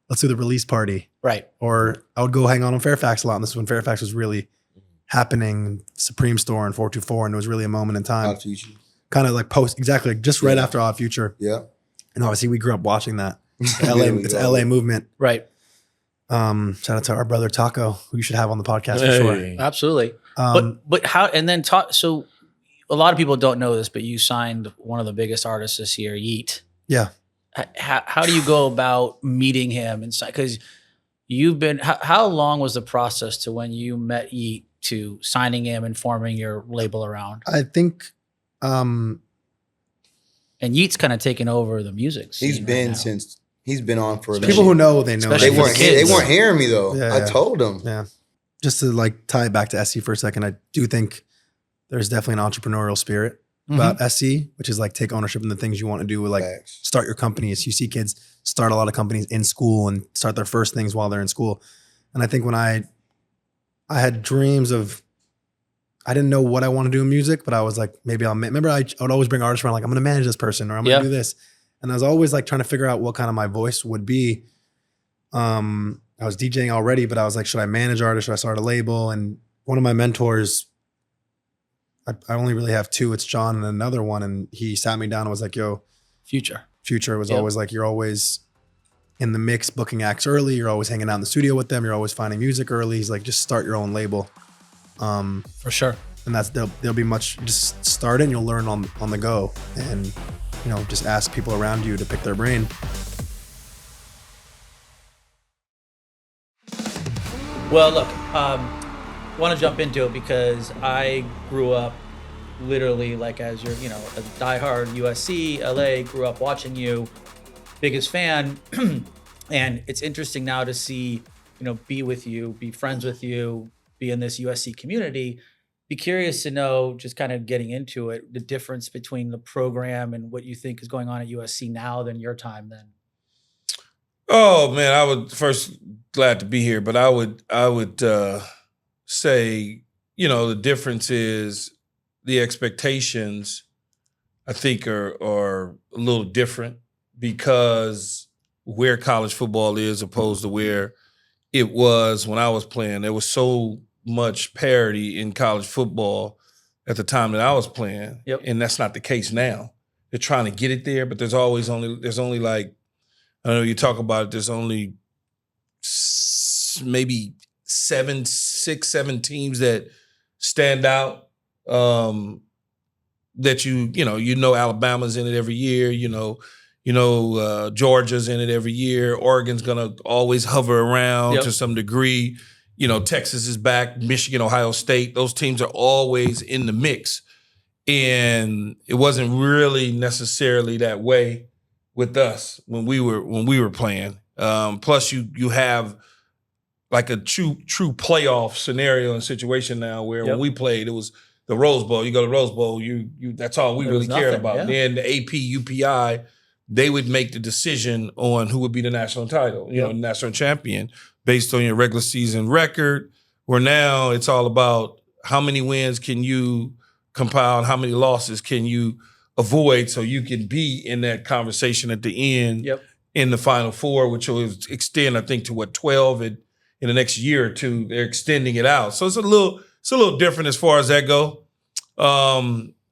Let's do the release party. Right. Or I would go hang out on Fairfax a lot. And this is when Fairfax was really happening, Supreme Store and 424. And it was really a moment in time. Odd Future. Kind of like just right after Odd Future. Yeah. And obviously we grew up watching that. It's LA movement. Right. Shout out to our brother Taco, who you should have on the podcast for sure. Absolutely. But how, and then so a lot of people don't know this, but you signed one of the biggest artists this year, Yeet. Yeah. How do you go about meeting him? Because how long was the process to when you met Yeet to signing him and forming your label around? I think, and Yeet's kind of taken over the music scene. He's been since He's been on for people who know, they know. Especially they weren't hearing me though. Yeah, I yeah. told them. Yeah. Just to like tie it back to SC for a second, I do think there's definitely an entrepreneurial spirit about SC, which is like take ownership in the things you want to do, like Facts. start your companies. You see kids start a lot of companies in school and start their first things while they're in school. And I think when I had dreams of, I didn't know what I want to do in music, but I was like, maybe I would always bring artists around, like I'm going to manage this person or I'm going to do this. And I was always like trying to figure out what kind of my voice would be. I was DJing already, but I was like, should I manage artists? Should I start a label? And one of my mentors, I only really have two. It's John and another one. And he sat me down and was like, yo, Future was always like, you're always in the mix booking acts early. You're always hanging out in the studio with them. You're always finding music early. He's like, just start your own label. For sure. And there'll be much, just start it and you'll learn on the go. And, you know, just ask people around you to pick their brain. Well, look, want to jump into it because I grew up literally like as you're, you know, a diehard USC, LA, grew up watching you, biggest fan. And it's interesting now to see, you know, be with you, be friends with you, be in this USC community. Be curious to know, just kind of getting into it, the difference between the program and what you think is going on at USC now than your time then. Oh man, I would first glad to be here, but I would say, you know, the difference is the expectations I think are a little different because where college football is opposed to where it was when I was playing. There was so much parity in college football at the time that I was playing, and that's not the case now. They're trying to get it there, but there's only like, I know you talk about it, there's only maybe 7 teams that stand out. That you know Alabama's in it every year, Georgia's in it every year. Oregon's gonna always hover around to some degree. You know, Texas is back, Michigan, Ohio State. Those teams are always in the mix. And it wasn't really necessarily that way with us when we were playing. Plus, you have like a true playoff scenario and situation now where when we played, it was the Rose Bowl. You go to the Rose Bowl, you that's all we really cared about. Yeah. Then the AP, UPI, they would make the decision on who would be the national title, national champion based on your regular season record. Where now it's all about how many wins can you compile and how many losses can you avoid so you can be in that conversation at the end in the Final Four, which will extend, I think, to 12 in the next year or two. They're extending it out. So it's a little different as far as that go.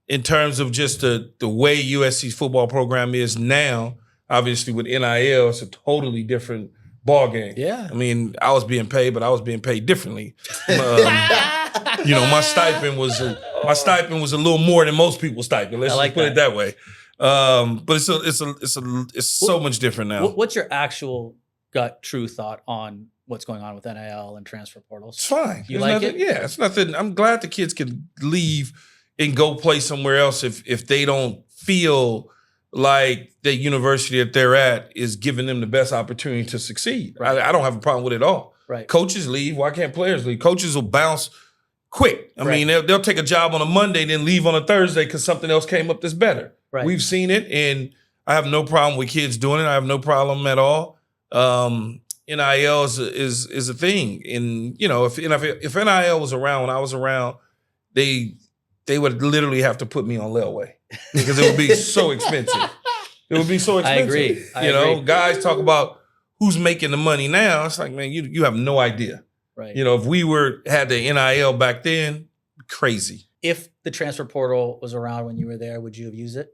In terms of just the way USC's football program is now, obviously with NIL, it's a totally different ball game. Yeah. I mean, I was being paid, but I was being paid differently. My stipend was a little more than most people's stipend. Let's just put it that way. But it's so much different now. What's your actual gut, true thought on what's going on with NIL and transfer portals? It's fine. You like it? Yeah, it's nothing. I'm glad the kids can leave and go play somewhere else if they don't feel like the university that they're at is giving them the best opportunity to succeed. Right? I don't have a problem with it at all. Right. Coaches leave. Why can't players leave? Coaches will bounce quick. I mean, they'll take a job on a Monday, then leave on a Thursday because something else came up that's better. Right. We've seen it, and I have no problem with kids doing it. I have no problem at all. NIL is a thing, and if NIL was around when I was around, they would literally have to put me on layaway because it would be so expensive. It would be so expensive. I agree. Guys talk about who's making the money now. It's like, man, you have no idea. Right. If we had the NIL back then, crazy. If the transfer portal was around when you were there, would you have used it?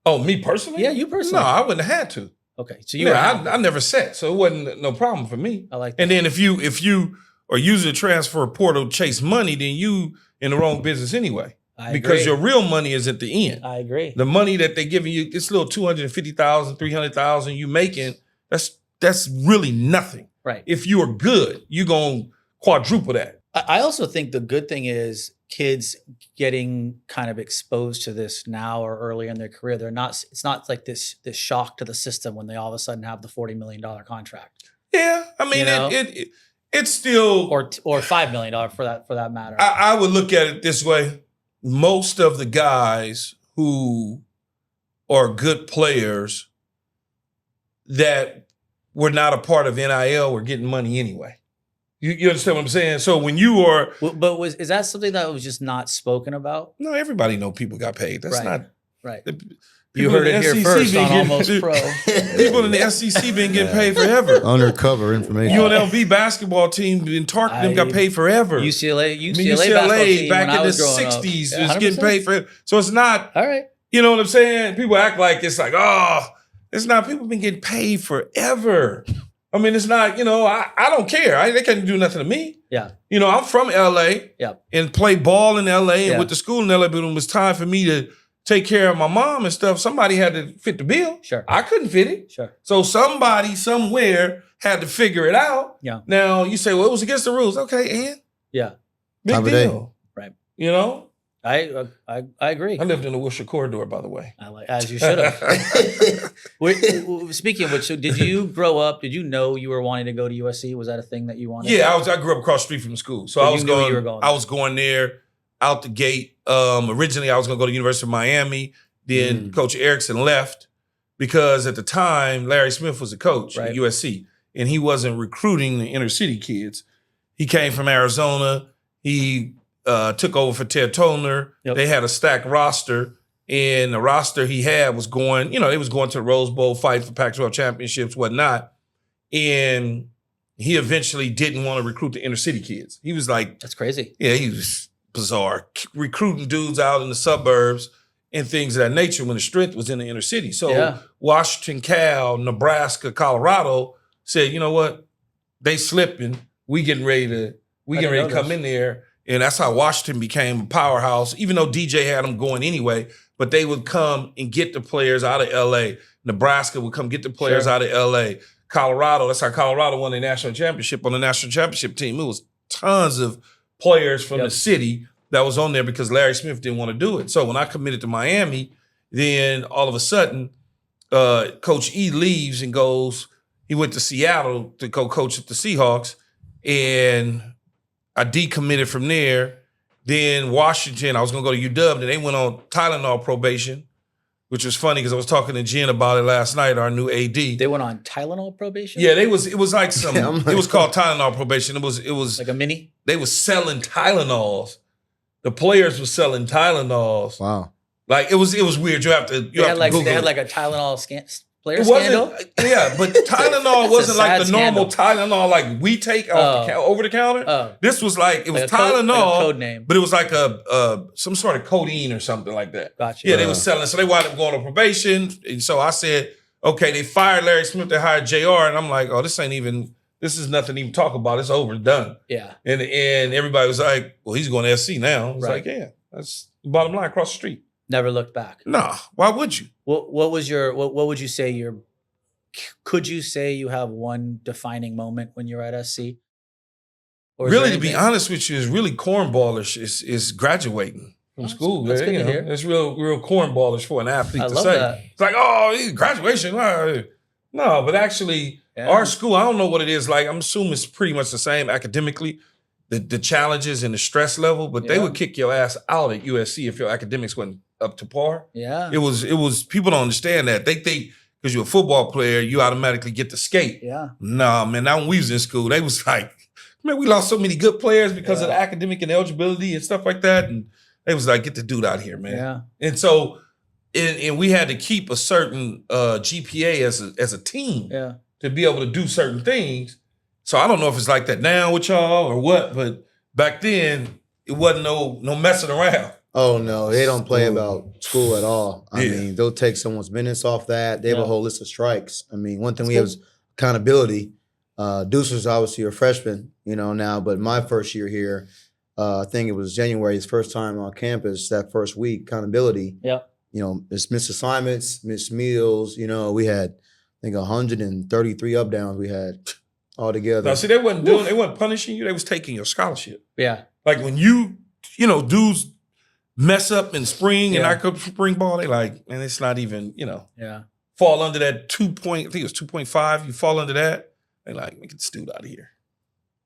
Oh, me personally? Yeah, you personally. No, I wouldn't have had to. Okay, so I never set, so it wasn't no problem for me. I like that. And then if you are using a transfer portal to chase money, then you in the wrong business anyway. Because your real money is at the end. I agree. The money that they're giving you, this little $250,000, $300,000 you making, that's really nothing. Right. If you are good, you're going to quadruple that. I also think the good thing is kids getting kind of exposed to this now or earlier in their career. It's not like this shock to the system when they all of a sudden have the $40 million contract. Yeah, I mean, it's still or $5 million for that matter. I would look at it this way: most of the guys who are good players that were not a part of NIL were getting money anyway. You understand what I'm saying? So when you are, is that something that was just not spoken about? No, everybody know people got paid. That's not right. You heard it here first on Almost Pro. People in the SEC been getting paid forever. Undercover information. UNLV basketball team in Tark them got paid forever. UCLA basketball team back in the 60s was getting paid for it. So it's not. All right. You know what I'm saying? People act like it's like, oh, it's not. People been getting paid forever. I mean, it's not, I don't care. They can't do nothing to me. Yeah. I'm from LA and played ball in LA and went to school in LA, but when it was time for me to take care of my mom and stuff, somebody had to fit the bill. Sure. I couldn't fit it. Sure. So somebody somewhere had to figure it out. Yeah. Now you say, well, it was against the rules. Okay, and? Yeah. Big deal. Right. I agree. I lived in the Worcester corridor, by the way. As you should have. Speaking of which, so did you grow up? Did you know you were wanting to go to USC? Was that a thing that you wanted? Yeah, I grew up across the street from the school, so I was going there out the gate. Originally, I was going to go to the University of Miami. Then Coach Erickson left because at the time Larry Smith was the coach at USC, and he wasn't recruiting the inner city kids. He came from Arizona. He took over for Ted Toner. Yep. They had a stacked roster, and the roster he had was going, it was going to the Rose Bowl, fight for Pac-12 championships, whatnot. And he eventually didn't want to recruit the inner city kids. He was like, that's crazy. Yeah, he was bizarre, recruiting dudes out in the suburbs and things of that nature when the strength was in the inner city. So Washington, Cal, Nebraska, Colorado said, you know what? They slipping. We getting ready to come in there. And that's how Washington became a powerhouse, even though DJ had them going anyway. But they would come and get the players out of L.A. Nebraska would come get the players out of L.A. Colorado, that's how Colorado won the national championship on the national championship team. It was tons of players from the city that was on there because Larry Smith didn't want to do it. So when I committed to Miami, then all of a sudden, Coach E leaves and goes, he went to Seattle to go coach at the Seahawks. And I decommitted from there. Then Washington, I was going to go to UW. Then they went on Tylenol probation, which was funny because I was talking to Jen about it last night, our new AD. They went on Tylenol probation? Yeah, it was like some, it was called Tylenol probation. It was like a mini? They were selling Tylenols. The players were selling Tylenols. Wow. Like it was weird. You have to Google they had it. like a Tylenol player It wasn't, scandal? yeah, but Tylenol wasn't like the normal Tylenol like we take off over the counter. This was like, it was Tylenol, like a code name. but it was like some sort of codeine or something like that. Gotcha. Yeah, they were selling. So they wound up going on probation. And so I said, okay, they fired Larry Smith, they hired JR. And I'm like, oh, this is nothing to even talk about. It's over and done. Yeah. And everybody was like, well, he's going to SC now. I was like, yeah, that's the bottom line, across the street. Never looked back. Nah, why would you? What would you say could you say you have one defining moment when you're at SC? Or really, to be honest with you, is really cornballish is graduating from school. That's good to hear. It's real cornballish for an athlete I to love say. that. It's like, oh, graduation. No, but actually, our school, I don't know what it is like. I'm assuming it's pretty much the same academically, the challenges and the stress level, but they would kick your ass out at USC if your academics wasn't up to par. Yeah. It was people don't understand that. They think because you're a football player, you automatically get to skate. Yeah. Nah, man, now when we was in school, they was like, man, we lost so many good players because of the academic and eligibility and stuff like that. And they was like, get the dude out here, man. Yeah. And so, and we had to keep a certain GPA as a team to be able to do certain things. So I don't know if it's like that now with y'all or what, but back then, it wasn't no messing around. Oh, no, they don't play about school at all. I mean, they'll take someone's minutes off that. They have a whole list of strikes. I mean, one thing we have is accountability. Deuce was obviously a freshman, now, but my first year here, I think it was January, his first time on campus, that first week, accountability. Yeah. It's missed assignments, missed meals. We had, I think, 133 up downs. We had altogether. Now, see, they wasn't punishing you. They was taking your scholarship. Yeah. Like when dudes mess up in spring and I go spring ball, they like, man, it's not even, fall under that 2 point, I think it was 2.5. You fall under that, they like, get this dude out of here.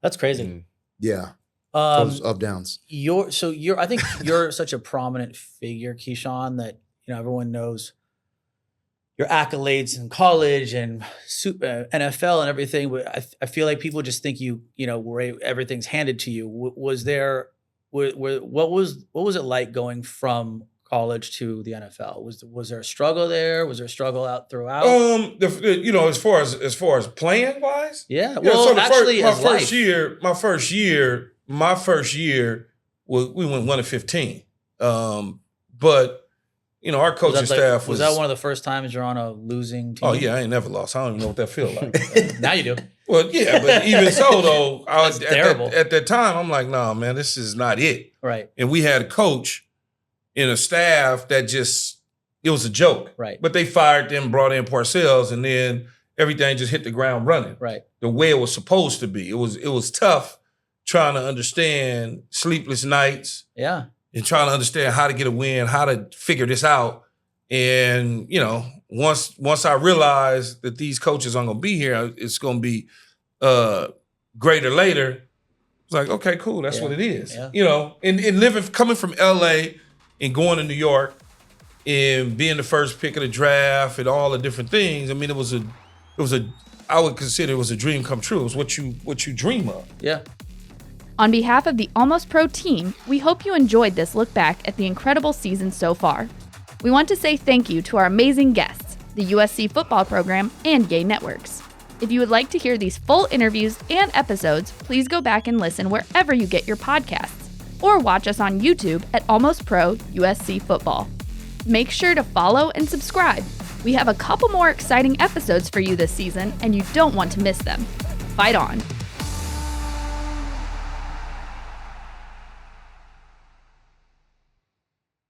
That's crazy. Yeah. Those up downs. I think you're such a prominent figure, Keyshawn, that everyone knows your accolades in college and NFL and everything. But I feel like people just think everything's handed to you. Was there? What was it like going from college to the NFL? Was there a struggle there? Was there a struggle out throughout? As far as playing wise, yeah. Well, my first year, we went 1-15. But our coaching staff was that one of the first times you're on a losing team? Oh yeah, I ain't never lost. I don't even know what that feels like. Now you do. Well, yeah, but even so though, I was terrible. At that time. I'm like, nah, man, this is not it. Right. And we had a coach and a staff that it was a joke. Right. But they fired them, brought in Parcells, and then everything just hit the ground running. Right. The way it was supposed to be. It was tough trying to understand sleepless nights. Yeah. And trying to understand how to get a win, how to figure this out. And, once I realized that these coaches aren't going to be here, it's going to be greater later. It's like, okay, cool. That's what it is. Yeah. And coming from LA and going to New York and being the first pick of the draft and all the different things. I mean, I would consider it was a dream come true. It was what you dream of. Yeah. On behalf of the Almost Pro team, we hope you enjoyed this look back at the incredible season so far. We want to say thank you to our amazing guests, the USC football program, and Yay Networks. If you would like to hear these full interviews and episodes, please go back and listen wherever you get your podcasts, or watch us on YouTube at Almost Pro USC Football. Make sure to follow and subscribe. We have a couple more exciting episodes for you this season, and you don't want to miss them. Fight on!